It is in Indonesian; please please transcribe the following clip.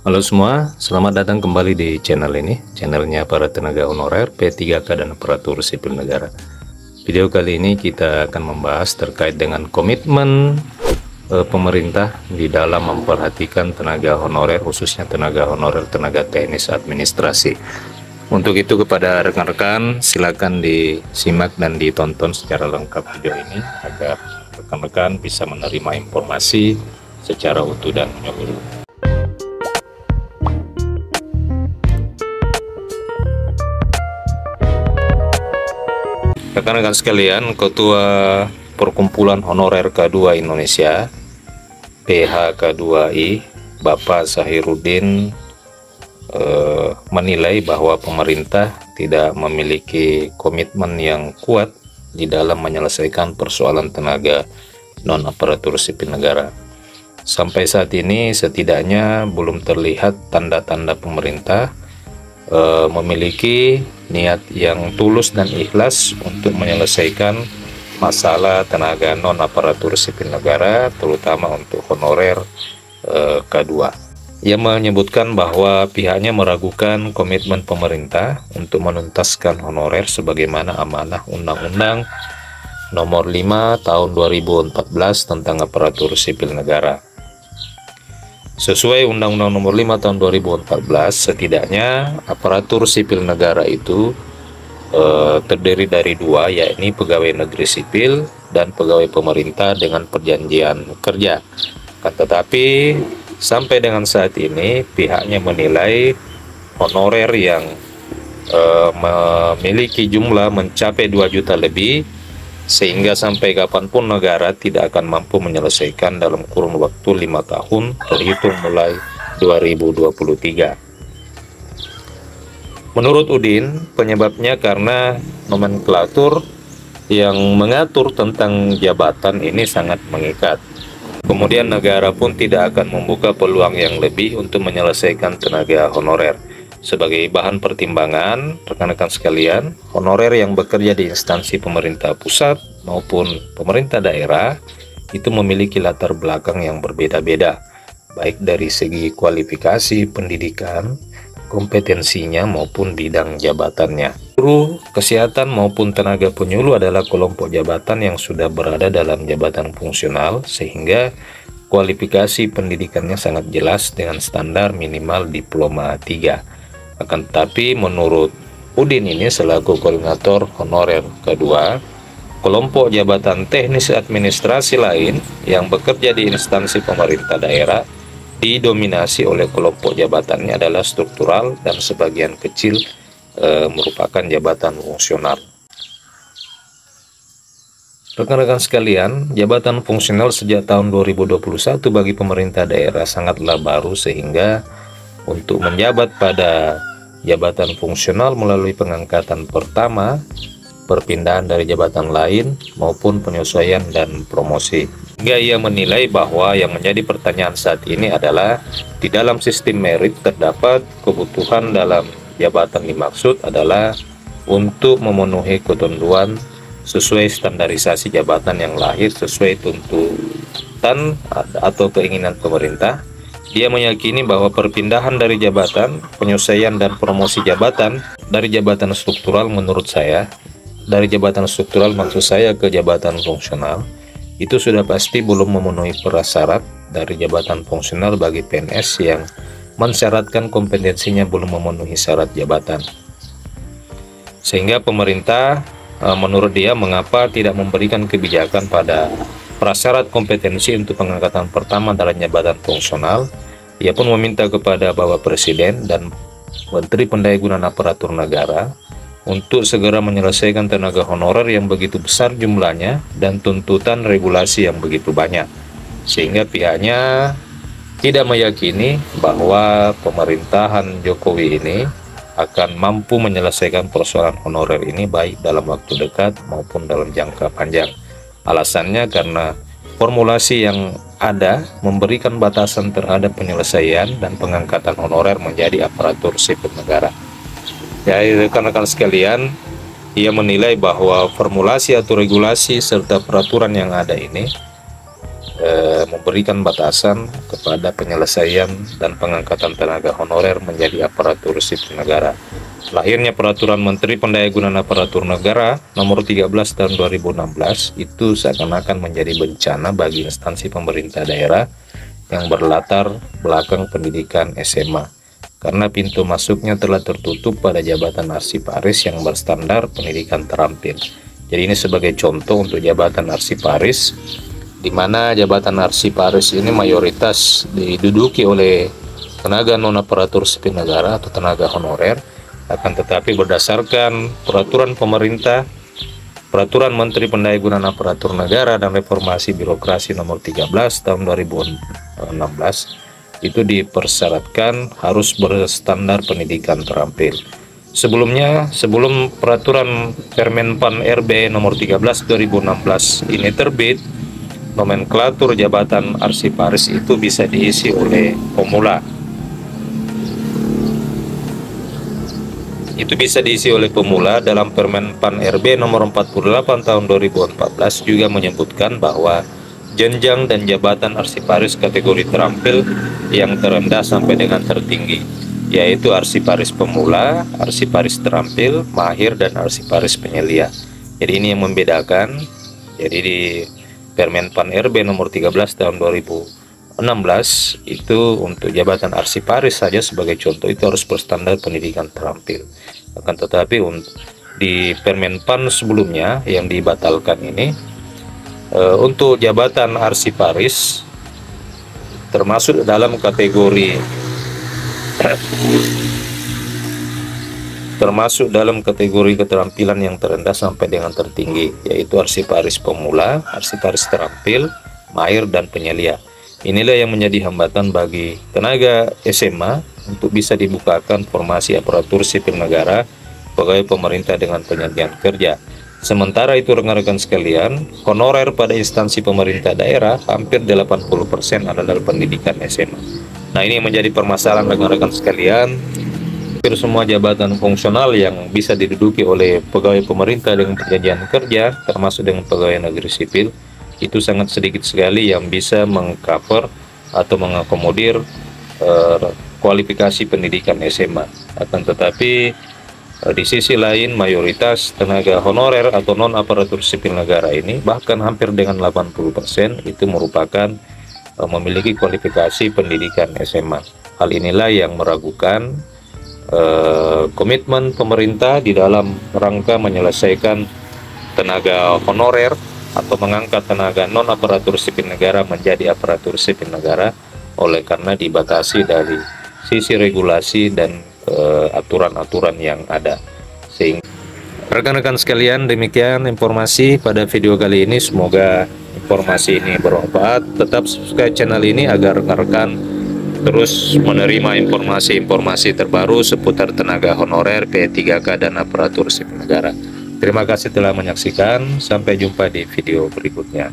Halo semua, selamat datang kembali di channel ini, channelnya para tenaga honorer P3K dan aparatur sipil negara. Video kali ini kita akan membahas terkait dengan komitmen pemerintah di dalam memperhatikan tenaga honorer, khususnya tenaga honorer tenaga teknis administrasi. Untuk itu kepada rekan-rekan silakan disimak dan ditonton secara lengkap video ini agar rekan-rekan bisa menerima informasi secara utuh dan menyeluruh. Rekan-rekan sekalian, Ketua Perkumpulan Honorer K2 Indonesia PHK2I Bapak Zahirudin menilai bahwa pemerintah tidak memiliki komitmen yang kuat di dalam menyelesaikan persoalan tenaga non-aparatur sipil negara. Sampai saat ini setidaknya belum terlihat tanda-tanda pemerintah memiliki niat yang tulus dan ikhlas untuk menyelesaikan masalah tenaga non-aparatur sipil negara, terutama untuk honorer K2. Ia menyebutkan bahwa pihaknya meragukan komitmen pemerintah untuk menuntaskan honorer sebagaimana amanah Undang-Undang Nomor 5 Tahun 2014 tentang aparatur sipil negara. Sesuai Undang-Undang Nomor 5 Tahun 2014, setidaknya aparatur sipil negara itu terdiri dari dua, yakni pegawai negeri sipil dan pegawai pemerintah dengan perjanjian kerja. Tetapi sampai dengan saat ini pihaknya menilai honorer yang memiliki jumlah mencapai 2 juta lebih, sehingga sampai kapanpun negara tidak akan mampu menyelesaikan dalam kurun waktu 5 tahun terhitung mulai 2023. Menurut Udin, penyebabnya karena nomenklatur yang mengatur tentang jabatan ini sangat mengikat. Kemudian negara pun tidak akan membuka peluang yang lebih untuk menyelesaikan tenaga honorer. Sebagai bahan pertimbangan, rekan-rekan sekalian, honorer yang bekerja di instansi pemerintah pusat maupun pemerintah daerah itu memiliki latar belakang yang berbeda-beda, baik dari segi kualifikasi pendidikan, kompetensinya maupun bidang jabatannya. Guru, kesehatan maupun tenaga penyuluh adalah kelompok jabatan yang sudah berada dalam jabatan fungsional, sehingga kualifikasi pendidikannya sangat jelas dengan standar minimal diploma 3. Akan tetapi menurut Udin ini selaku koordinator honorer kedua, kelompok jabatan teknis administrasi lain yang bekerja di instansi pemerintah daerah didominasi oleh kelompok jabatannya adalah struktural dan sebagian kecil merupakan jabatan fungsional. Rekan-rekan sekalian, jabatan fungsional sejak tahun 2021 bagi pemerintah daerah sangatlah baru, sehingga untuk menjabat pada jabatan fungsional melalui pengangkatan pertama, perpindahan dari jabatan lain, maupun penyesuaian dan promosi. Hingga ia menilai bahwa yang menjadi pertanyaan saat ini adalah di dalam sistem merit terdapat kebutuhan dalam jabatan dimaksud adalah untuk memenuhi ketentuan sesuai standarisasi jabatan yang lahir sesuai tuntutan atau keinginan pemerintah. Dia meyakini bahwa perpindahan dari jabatan, penyesuaian dan promosi jabatan dari jabatan struktural, menurut saya, dari jabatan struktural maksud saya ke jabatan fungsional, itu sudah pasti belum memenuhi prasyarat dari jabatan fungsional bagi PNS yang mensyaratkan kompetensinya belum memenuhi syarat jabatan. Sehingga pemerintah, menurut dia, mengapa tidak memberikan kebijakan pada prasyarat kompetensi untuk pengangkatan pertama dalam jabatan fungsional. Ia pun meminta kepada Bapak Presiden dan Menteri Pendayagunaan Aparatur Negara untuk segera menyelesaikan tenaga honorer yang begitu besar jumlahnya dan tuntutan regulasi yang begitu banyak, sehingga pihaknya tidak meyakini bahwa pemerintahan Jokowi ini akan mampu menyelesaikan persoalan honorer ini baik dalam waktu dekat maupun dalam jangka panjang. Alasannya karena formulasi yang ada memberikan batasan terhadap penyelesaian dan pengangkatan honorer menjadi aparatur sipil negara. Ya, rekan-rekan sekalian, ia menilai bahwa formulasi atau regulasi serta peraturan yang ada ini memberikan batasan kepada penyelesaian dan pengangkatan tenaga honorer menjadi aparatur sipil negara. Lahirnya Peraturan Menteri Pendayagunaan Aparatur Negara Nomor 13 Tahun 2016 itu seakan-akan menjadi bencana bagi instansi pemerintah daerah yang berlatar belakang pendidikan SMA, karena pintu masuknya telah tertutup pada jabatan arsiparis yang berstandar pendidikan terampil. Jadi ini sebagai contoh untuk jabatan arsiparis, di mana jabatan arsiparis ini mayoritas diduduki oleh tenaga non-aparatur sipil negara atau tenaga honorer, akan tetapi berdasarkan peraturan pemerintah, Peraturan Menteri Pendayagunaan Aparatur Negara dan Reformasi Birokrasi Nomor 13 Tahun 2016, itu dipersyaratkan harus berstandar pendidikan terampil. Sebelumnya, sebelum peraturan Permenpan RB Nomor 13 2016 ini terbit, nomenklatur jabatan arsiparis itu bisa diisi oleh pemula. Itu bisa diisi oleh pemula. Dalam Permenpan RB Nomor 48 Tahun 2014 juga menyebutkan bahwa jenjang dan jabatan arsiparis kategori terampil yang terendah sampai dengan tertinggi, yaitu arsiparis pemula, arsiparis terampil, mahir, dan arsiparis penyelia. Jadi ini yang membedakan. Jadi di Permenpan RB Nomor 13 Tahun 2016 itu untuk jabatan arsiparis saja sebagai contoh itu harus berstandar pendidikan terampil. Akan tetapi di Permenpan sebelumnya yang dibatalkan ini, untuk jabatan arsiparis termasuk dalam kategori keterampilan yang terendah sampai dengan tertinggi, yaitu arsiparis pemula, arsiparis terampil, mahir, dan penyelia. Inilah yang menjadi hambatan bagi tenaga SMA untuk bisa dibukakan formasi aparatur sipil negara, pegawai pemerintah dengan penyediaan kerja. Sementara itu rekan-rekan sekalian, honorer pada instansi pemerintah daerah hampir 80% adalah pendidikan SMA. Nah, ini menjadi permasalahan rekan-rekan sekalian. Hampir semua jabatan fungsional yang bisa diduduki oleh pegawai pemerintah dengan perjanjian kerja, termasuk dengan pegawai negeri sipil, itu sangat sedikit sekali yang bisa mengcover atau mengakomodir kualifikasi pendidikan SMA. Akan tetapi di sisi lain, mayoritas tenaga honorer atau non-aparatur sipil negara ini, bahkan hampir dengan 80%, itu merupakan memiliki kualifikasi pendidikan SMA. Hal inilah yang meragukan komitmen pemerintah di dalam rangka menyelesaikan tenaga honorer atau mengangkat tenaga non-aparatur sipil negara menjadi aparatur sipil negara, oleh karena dibatasi dari sisi regulasi dan aturan-aturan yang ada. Sehingga rekan-rekan sekalian, demikian informasi pada video kali ini. Semoga informasi ini bermanfaat. Tetap subscribe channel ini agar rekan-rekan terus menerima informasi-informasi terbaru seputar tenaga honorer, P3K, dan aparatur sipil negara. Terima kasih telah menyaksikan. Sampai jumpa di video berikutnya.